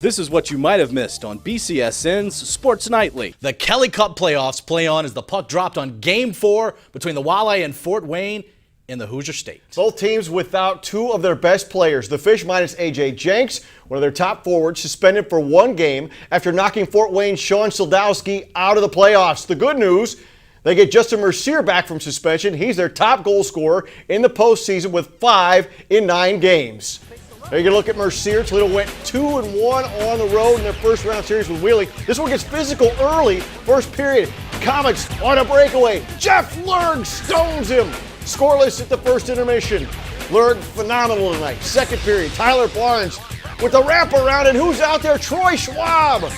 This is what you might have missed on BCSN's Sports Nightly. The Kelly Cup playoffs play on as the puck dropped on Game 4 between the Walleye and Fort Wayne in the Hoosier State. Both teams without two of their best players. The Fish minus A.J. Jenks, one of their top forwards, suspended for one game after knocking Fort Wayne's Sean Soldowski out of the playoffs. The good news, they get Justin Mercier back from suspension. He's their top goal scorer in the postseason with 5 in 9 games. There you can look at Mercier. Toledo went 2-1 on the road in their first round series with Wheeling. This one gets physical early, first period. Komets on a breakaway. Jeff Lerg stones him. Scoreless at the first intermission. Lerg phenomenal tonight. Second period, Tyler Barnes with the wraparound, and who's out there? Troy Schwab.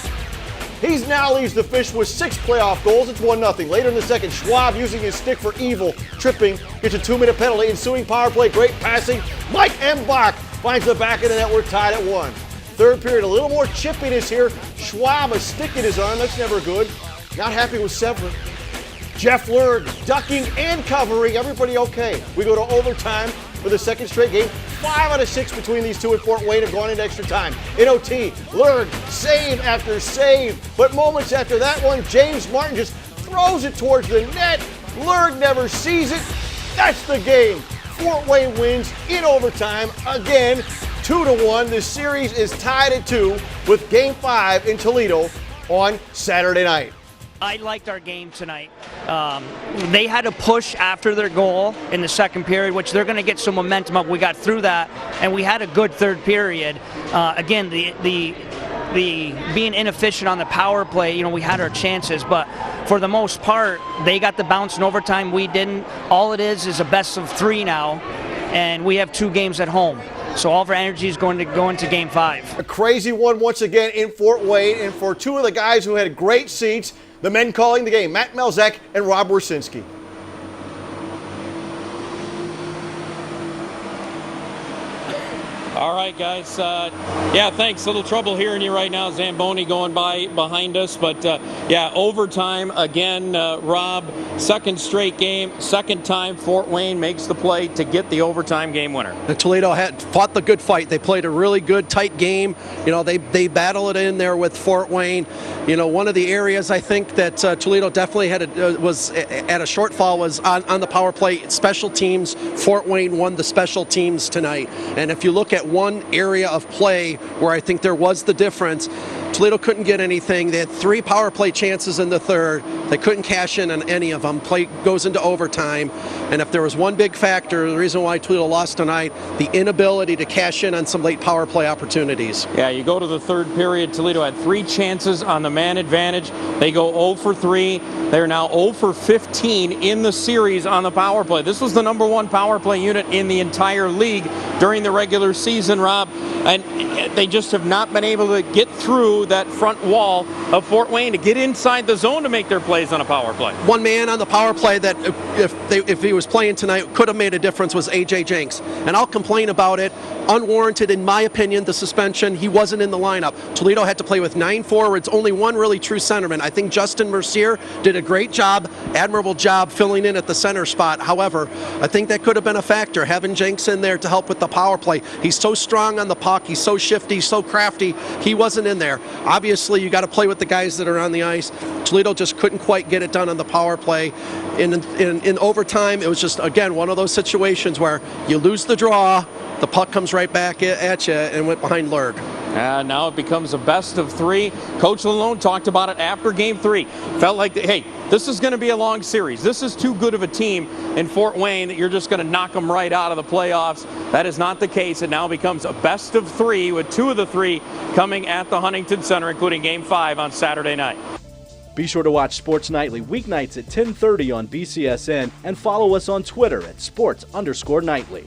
He now leads the Fish with 6 playoff goals. It's 1-0. Later in the second, Schwab using his stick for evil, tripping, gets a 2-minute penalty. Ensuing power play, great passing. Mike Mbach finds the back of the net. We're tied at 1. Third period, a little more chippiness here. Schwab a stick in his arm. That's never good. Not happy with Sever. Jeff Lerg ducking and covering. Everybody okay. We go to overtime for the second straight game. 5 out of 6 between these two at Fort Wayne have gone into extra time. In OT, Lerg save after save. But moments after that one, James Martin just throws it towards the net. Lerg never sees it. That's the game. Fort Wayne wins in overtime again, 2-1. The series is tied at 2 with Game 5 in Toledo on Saturday night. I liked our game tonight. They had to push after their goal in the second period, which they're going to get some momentum up. We got through that, and we had a good third period. Again, the being inefficient on the power play, we had our chances, but for the most part, they got the bounce in overtime. We didn't. All it is a best of 3 now, and we have 2 games at home. So all of our energy is going to go into Game 5. A crazy one once again in Fort Wayne, and for 2 of the guys who had great seats, the men calling the game, Matt Melzek and Rob Wersinski. All right, guys. Yeah, thanks. A little trouble hearing you right now. Zamboni going by behind us. But, yeah, overtime again. Rob, second straight game, second time Fort Wayne makes the play to get the overtime game winner. And Toledo had fought the good fight. They played a really good, tight game. They battle it in there with Fort Wayne. One of the areas I think that Toledo definitely was at a shortfall was on the power play. Special teams. Fort Wayne won the special teams tonight. And if you look at one area of play where I think there was the difference, Toledo couldn't get anything. They had 3 power play chances in the third. They couldn't cash in on any of them. Play goes into overtime. And if there was one big factor, the reason why Toledo lost tonight, the inability to cash in on some late power play opportunities. Yeah, you go to the third period, Toledo had 3 chances on the man advantage. They go 0 for 3. They're now 0 for 15 in the series on the power play. This was the #1 power play unit in the entire league during the regular season, Rob. And they just have not been able to get through that front wall of Fort Wayne to get inside the zone to make their plays on a power play. One man on the power play that if he was playing tonight could have made a difference was A.J. Jenks. And I'll complain about it. Unwarranted, in my opinion, the suspension. He wasn't in the lineup. Toledo had to play with 9 forwards, only 1 really true centerman. I think Justin Mercier did a great job, admirable job filling in at the center spot. However, I think that could have been a factor, having Jenks in there to help with the power play. He's so strong on the puck. He's so shifty, so crafty. He wasn't in there. Obviously, you got to play with the guys that are on the ice. Toledo just couldn't quite get it done on the power play. In overtime, it was just, again, one of those situations where you lose the draw, the puck comes right back at you and went behind Lerg. Now it becomes a best of 3. Coach Lalone talked about it after Game 3. Felt like, hey, this is going to be a long series. This is too good of a team in Fort Wayne that you're just going to knock them right out of the playoffs. That is not the case. It now becomes a best of 3 with 2 of the 3 coming at the Huntington Center, including Game 5 on Saturday night. Be sure to watch Sports Nightly weeknights at 10:30 on BCSN and follow us on Twitter at @sports_nightly.